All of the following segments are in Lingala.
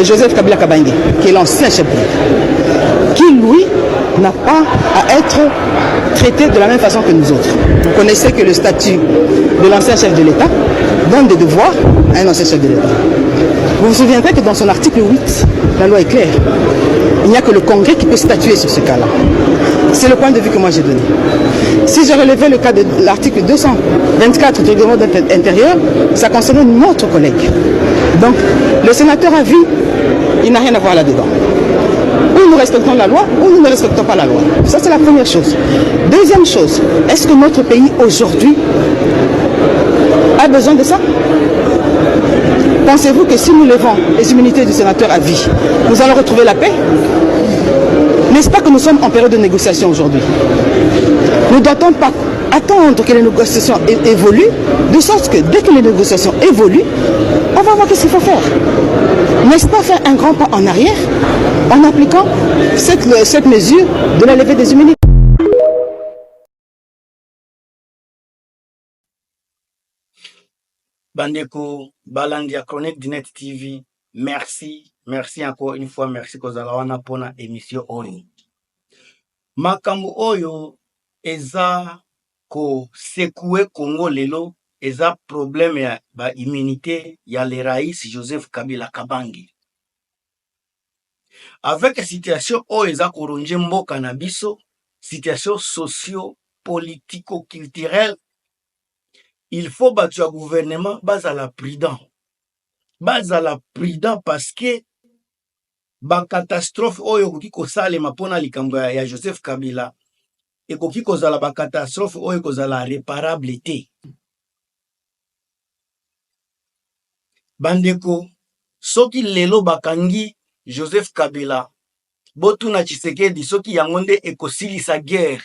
Joseph Kabila Kabange, qui est l'ancien chef de l'État, qui lui n'a pas à être traité de la même façon que nous autres. Vous connaissez que le statut de l'ancien chef de l'État donne des devoirs à un ancien chef de l'État. Vous vous souviendrez que dans son article 8, la loi est claire. Il n'y a que le Congrès qui peut statuer sur ce cas-là. C'est le point de vue que moi j'ai donné. Si je relevais le cas de l'article 224 du règlement intérieur, ça concernait notre collègue. Donc, le sénateur à vie, il n'a rien à voir là-dedans. Ou nous respectons la loi, ou nous ne respectons pas la loi. Ça, c'est la première chose. Deuxième chose, est-ce que notre pays aujourd'hui a besoin de ça? Pensez-vous que si nous levons les immunités du sénateur à vie, nous allons retrouver la paix? N'est-ce pas que nous sommes en période de négociation aujourd'hui? Nous ne doit-on pas attendre que les négociations évoluent, de sorte que dès que les négociations évoluent, on va voir ce qu'il faut faire. N'est-ce pas faire un grand pas en arrière en appliquant cette mesure de la levée des immunités? Bandeko, Balandia Chronique du Net TV, merci encore une fois, merci Kozalawana pour la émission Oyo. Makambu Oyo, eza ko sekoué Congo lelo, eza problème ya ba immunité ya le raïs Joseph Kabila Kabange. Avec la situation Oyo eza koronje mboka na biso, situation socio-politico-culturelle, il faut battre le gouvernement bazala prudent parce que ba catastrophe oyo koki kosalema pona likambo ya Joseph Kabila et koki kozala ba catastrophe oyo kozala réparable te. Bandeko, soki lelo bakangi Joseph Kabila, botuna Tshisekedi soki yango nde ekosilisa guerre.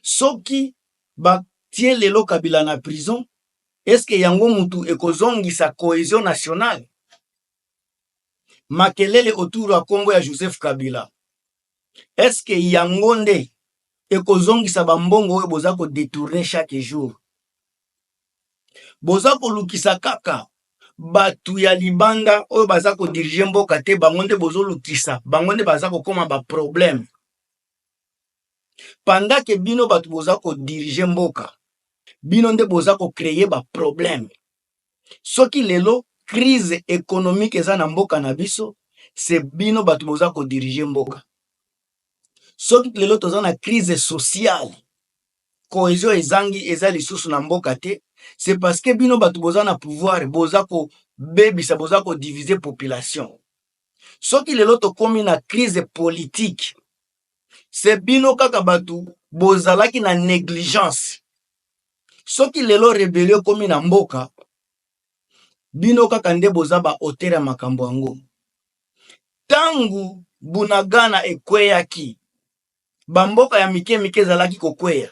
Soki tie lelo Kabila na prison, est-ce que yango mutu ekozongi sa cohésion nationale? Makelele autour ya kombo ya Joseph Kabila, est-ce que yango nde ekozongi sa bambongo oyo boza ko détourner chaque jour? Boza ko lukisa kaka batu ya libanda oyo baza ko diriger mboka te, bango nde bozo lukisa, bango nde baza ko koma ba problème. Pendant que bino batu boza ko diriger mboka, bino nde boza ko créer ba problème. Soki lelo crise économique eza na mboka na biso, c'est bino batu boza ko diriger mboka. Soki lelo toza na crise sociale, cohésion ezangi eza lisusu na mboka te, c'est parce que bino batu boza na pouvoir, boza ko bebisa, boza ko diviser population. Soki lelo to komi na crise politique, c'est bino kaka batu bozalaki na négligence. Soki lelo rébellion komi na mboka, bino kaka nde boza ba otera makambo yango. Tangu Bunagana ekweyaki, bamboka ya mike zalaki kokweya,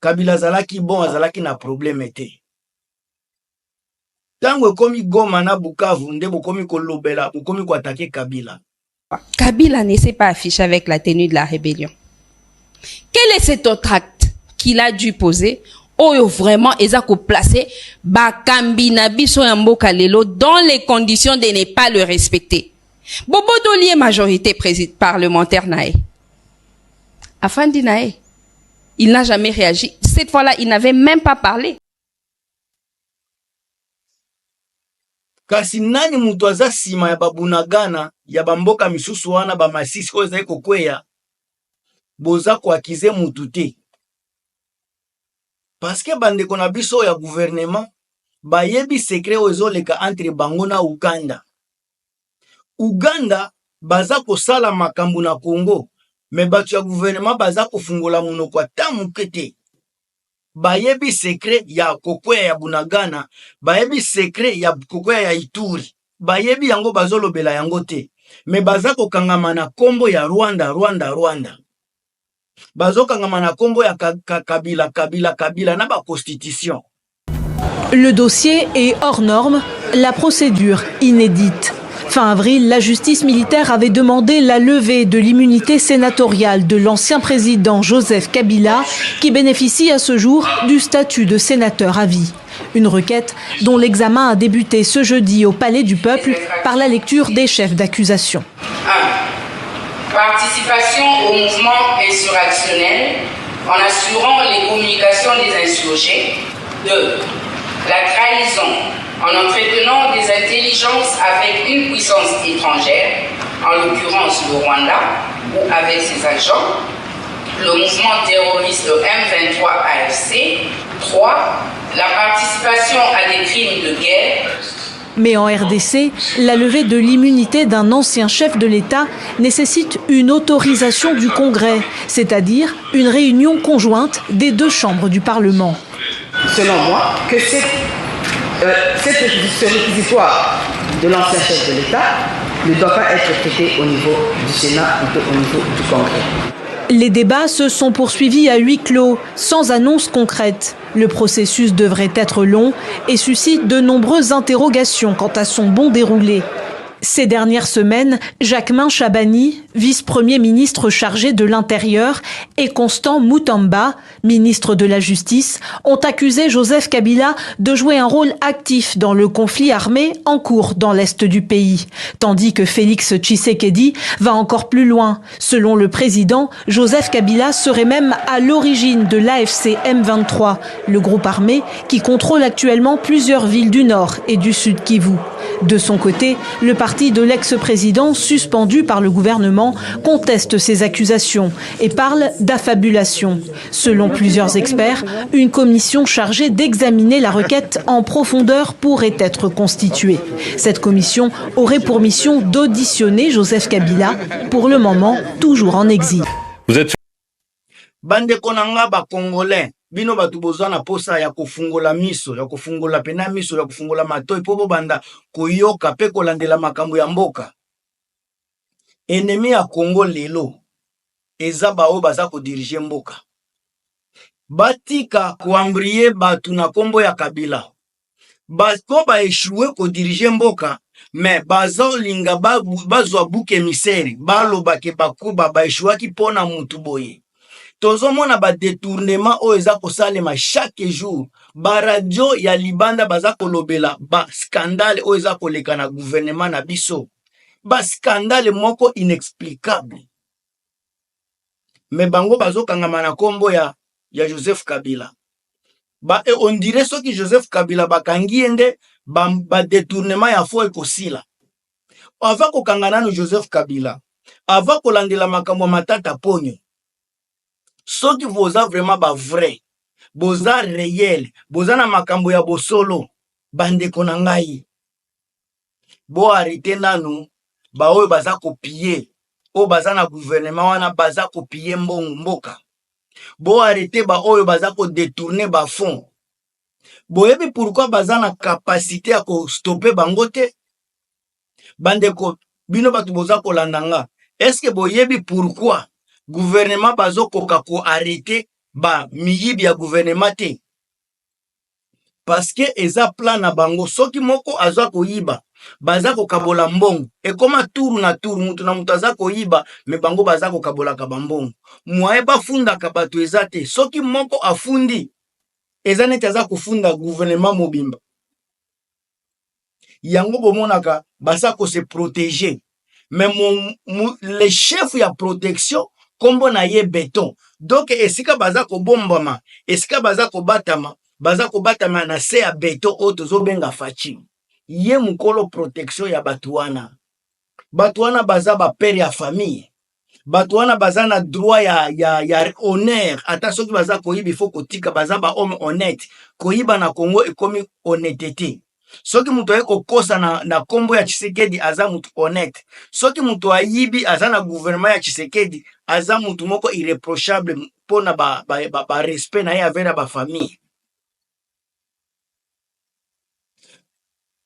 Kabila zalaki bon, azalaki na problème te. Tangu ekomi Goma na Bukavu, nde bokomi kolobela, bokomi ko attaquer Kabila. Kabila ne s'est pas affiché avec la tenue de la rébellion. Quel est cet autre acte qu'il a dû poser? Oyo vraiment ezako placer bakambi na biso ya mboka lelo dans les conditions de ne pas le respecter. Bobo Dolié majorité parlementaire nae. Afandi nae. Il n'a jamais réagi. Cette fois-là, il n'avait même pas parlé. Kasi nani mutu aza sima ya babunagana ya bamboka misusu wana ba masisi oyo ezali kokweya boza ko akize mutu te? Parce que bandeko na biso ya gouvernement bayebi secret oyo ezoleka entre bango na Uganda. Uganda baza kosala makambo na Congo, mais batu ya gouvernement baza kofungola munoko ata muke te. Bayebi secret ya kokweya ya Bunagana, bayebi secret ya kokweya ya Ituri, bayebi yango bazolobela yango te, mais baza kokangama na kombo ya Rwanda. Bazo kangama na kombo ya Kabila na ba constitution. Le dossier est hors norme, la procédure inédite. Fin avril, la justice militaire avait demandé la levée de l'immunité sénatoriale de l'ancien président Joseph Kabila, qui bénéficie à ce jour du statut de sénateur à vie. Une requête dont l'examen a débuté ce jeudi au Palais du Peuple par la lecture des chefs d'accusation. 1. Participation au mouvement insurrectionnel en assurant les communications des insurgés. 2. La trahison en entretenant des intelligences avec une puissance étrangère, en l'occurrence le Rwanda, ou avec ses agents. Le mouvement terroriste M23 AFC. 3. La participation à des crimes de guerre. Mais en RDC, la levée de l'immunité d'un ancien chef de l'État nécessite une autorisation du Congrès, c'est-à-dire une réunion conjointe des deux chambres du Parlement. Selon moi, que ce réquisitoire de l'ancien chef de l'État ne doit pas être traité au niveau du Sénat, plutôt au niveau du Congrès. Les débats se sont poursuivis à huis clos, sans annonce concrète. Le processus devrait être long et suscite de nombreuses interrogations quant à son bon déroulé. Ces dernières semaines, Jacquemain Chabani, vice-premier ministre chargé de l'Intérieur, et Constant Moutamba, ministre de la Justice, ont accusé Joseph Kabila de jouer un rôle actif dans le conflit armé en cours dans l'est du pays. Tandis que Félix Tshisekedi va encore plus loin. Selon le président, Joseph Kabila serait même à l'origine de l'AFC M23, le groupe armé qui contrôle actuellement plusieurs villes du nord et du sud Kivu. De son côté, le parti de l'ex-président, suspendu par le gouvernement, conteste ces accusations et parle d'affabulation. Selon plusieurs experts, une commission chargée d'examiner la requête en profondeur pourrait être constituée. Cette commission aurait pour mission d'auditionner Joseph Kabila, pour le moment toujours en exil. Vous êtes Bande konanga ba Congolais. Bino batu bozana posa ya kufungola miso, ya kufungola pena miso, ya kufungola matoi po banda koyoka pe kolandela makambo ya mboka. Ennemi ya Congo lelo eza bao baza ko diriger mboka. Batika kuambrie batu na kombo ya Kabila. Basko ba échouer ko diriger mboka, mais bazo linga bazwa buke miseri, baloba ke bakuba ba échouer ki pona mutu boye. Tozo mona ba détournement o eza ko salema chaque jour. Ba radio ya libanda baza kolobela ba scandale o eza koleka na gouvernement na biso. Ba scandale moko inexplicable. Mais bango bazo kangama na kombo ya Joseph Kabila. Ba on dirait so ki Joseph Kabila bakangi ende ba détournement ya fo ekosila. Ava ko kangana no Joseph Kabila. Ava ko landela makambo matata ponyo. Soki voza vraiment ba vrai, boza réel, boza na makambo ya bosolo, bande konangai. Bo arrêter nanu, ba oyo baza kopier, o baza na gouvernement wana baza kopier mboka. Bo arrêter ba oyo baza ko détourner ba fond. Boyebi pourquoi baza na capacité à ko stopper bangote? Bande ko bino batu boza ko landanga. Est-ce que boyebi pourquoi gouvernement bazo koka ko arrêter ba miyibi ya gouvernement te? Parce que eza plan na bango soki moko azwa ko yiba baza ko kabola mbongo e koma tour na tour mutu na mutu aza ko yiba me bango baza ko kabola ka bambongo mwaye bafunda ka bato eza te soki moko afundi eza neti aza kufunda gouvernement mobimba yango bomonaka baza ko se protéger mais les chefs ya protection kombo na ye béton. Donc esika baza ko bombama, esika baza ko batama na se ya béton o tozo benga fachi. Ye mukolo protection ya batuana. Batuana baza ba père ya famille. Batuana baza na droit ya honneur. Ata soki baza ko yiba faut kotika baza ba homme honnête. Ko yiba na Congo ekomi honnêteté. Soki mutu eko kosa na kombo ya Tshisekedi aza mutu honnête. Soki mutu ayibi aza na gouvernement ya Tshisekedi aza mutu moko irréprochable pona ba respect na ye avera ba famille.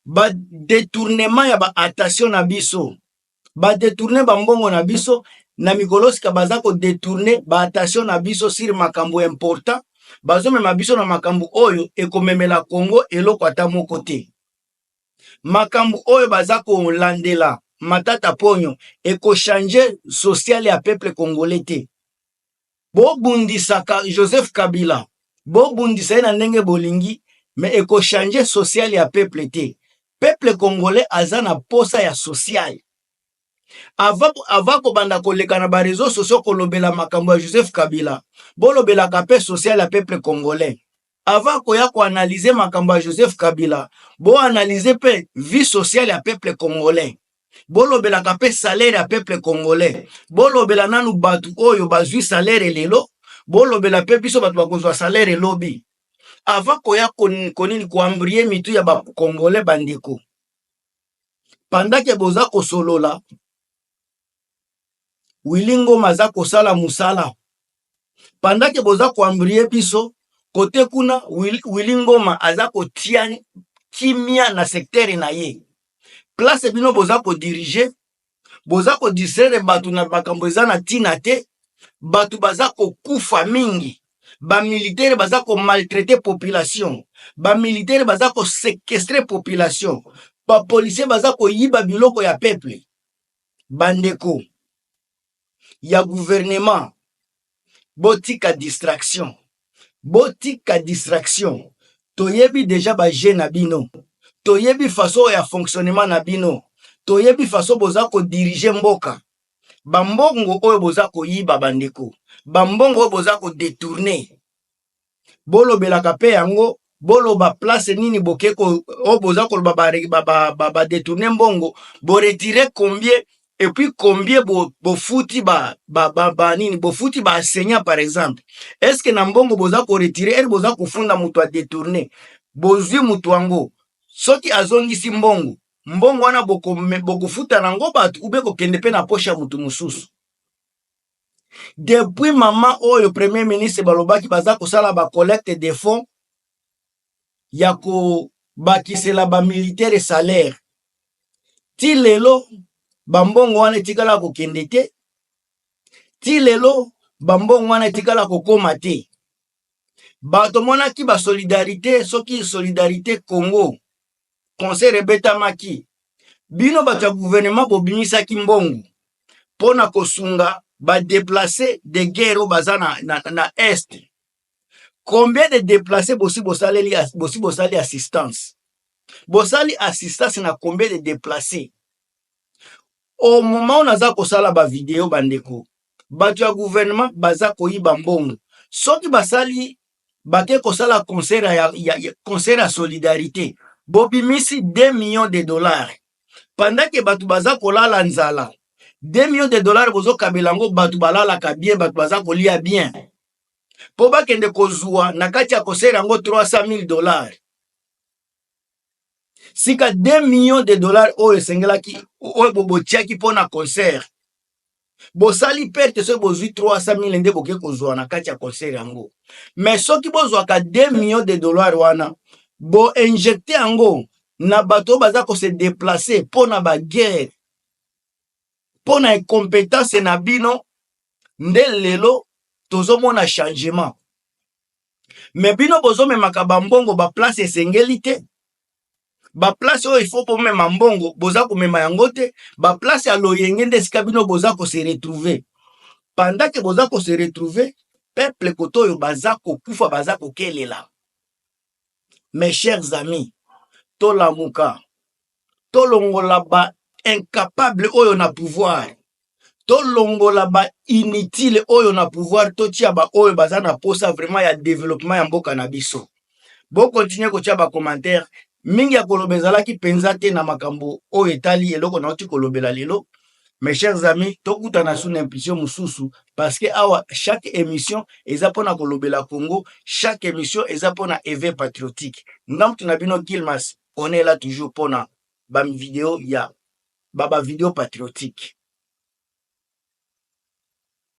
Ba détournement ya ba attention na biso. Ba détourner ba mbongo na biso na mikolosi ka baza ko détourner ba attention na biso sur makambo important. Bazo mema biso na makambo oyo ekomemela Congo eloko ata moko te. Makambo oyo baza ko landela matata ponyo eko changer social ya peuple congolais te. Bo bundisaka Joseph Kabila, bo bundisa na ndenge bolingi mais eko changer social ya peuple te. Peuple congolais aza na posa ya social. Avant ko banda koleka na ba réseaux sociaux kolobela makambo ya Joseph Kabila, bolobela kapé social ya peuple congolais. Avant koya ko analyser makambo ya Joseph Kabila, bo analyser pe vie sociale ya peuple congolais. Bolobela kapé salaire ya peuple congolais. Bolobela nanu batu oyo bazui salaire lelo, bolobela pe biso batu bakozwa salaire lobi. Avant koya konini ko ambrier mitu ya ba congolais bandeko. Pendant que boza ko solola, Willy Ngoma aza kosala musala. Pendant que boza ko ambrier biso, côté kuna Willy Ngoma aza kotia kimia na secteur na ye. Place bino boza ko diriger, boza ko distraire batu na makambo eza na tina te, batu baza ko kufa mingi. Ba militaire baza ko maltraiter population, ba militaire baza ko séquestrer population, ba policier baza ko yiba biloko ya peuple. Bandeko ya gouvernement botika distraction. Botika distraction. Toyebi déjà ba jeune na bino. Toyebi façon ya fonctionnement na bino. Toyebi façon boza ko diriger mboka. Bambongo oyo boza ko yiba bandeko. Bambongo oyo boza ko détourner. Bolo belaka pe yango, bolo ba place nini bokeko oyo boza ko ba détourner mbongo, bo retirer combien et puis combien bo fouti ba nini bo fouti ba enseignant par exemple. Est-ce que na mbongo boza ko retirer et boza ko funda mutu a détourner? Bozwi mutu wango. Soki azongisi mbongo, mbongo wana boko futa nango batu ube ko kende pe na poche ya mutu mususu. Depuis maman oyo premier ministre balobaki baza ko sala ba collecte de fonds ya ko bakisela ba militaire salaire. Ti lelo bambongo wana etikala ko kende te. Ti lelo bambongo wana etikala ko koma te. Bato monaki ba solidarité, soki solidarité Congo. Conseil rebeta maki. Bino bato ya gouvernement bobimisa ki mbongo. Pona kosunga ba déplacer de guerre au baza na est. Combien de déplacés bosali assistance? Bosali assistance na combien de déplacés? Au moment où naza kosala ba vidéo bandeko, bato ya gouvernement baza koyiba mbongo. Soki basali bake kosala concert ya solidarité, bobimisi 2 millions de dollars. Pendant que bato baza kolala nzala, 2 millions de dollars bozo kabelango batu balala ka bien, batu baza kolia bien. Po bakende kozua na kati ya concert yango 300,000 dollars. Sika 2 millions de dollars oyo sengelaki oyo bobotiaki pona concert. Bosali perte so bozui 300,000 nde boke kozwa na kati ya concert yango. Mais soki bozwa ka 2 millions de dollars wana, bo injecter yango na bato baza ko se déplacer pona ba guerre. Pona incompétence na bino nde lelo tozomona changement. Mais bino bozomemaka bambongo ba place esengeli te. Ba place oyo il faut pour mema mbongo boza ko mema yango te. Ba place ya loyenge nde sika bino boza ko se retrouver. Pendant que boza ko se retrouver, peuple kotoyo baza ko kufa baza ko kelela. Mes chers amis, tolamuka, tolongola ba incapable oyo na pouvoir, tolongola ba inutile oyo na pouvoir, totia ba oyo baza na posa vraiment ya développement ya mboka na biso. Bo continuer kotia ba commentaire, mingi ya kolobezala ki penza te na makambo oyo etali eloko na oti kolobela lelo. Mes chers amis, tokutana sous impulsion mususu parce que awa chaque émission eza pona kolobela Congo, chaque émission eza pona éveil patriotique. Ngam tunabino Gilmas, on est là toujours pona bam vidéo ya baba vidéo patriotique.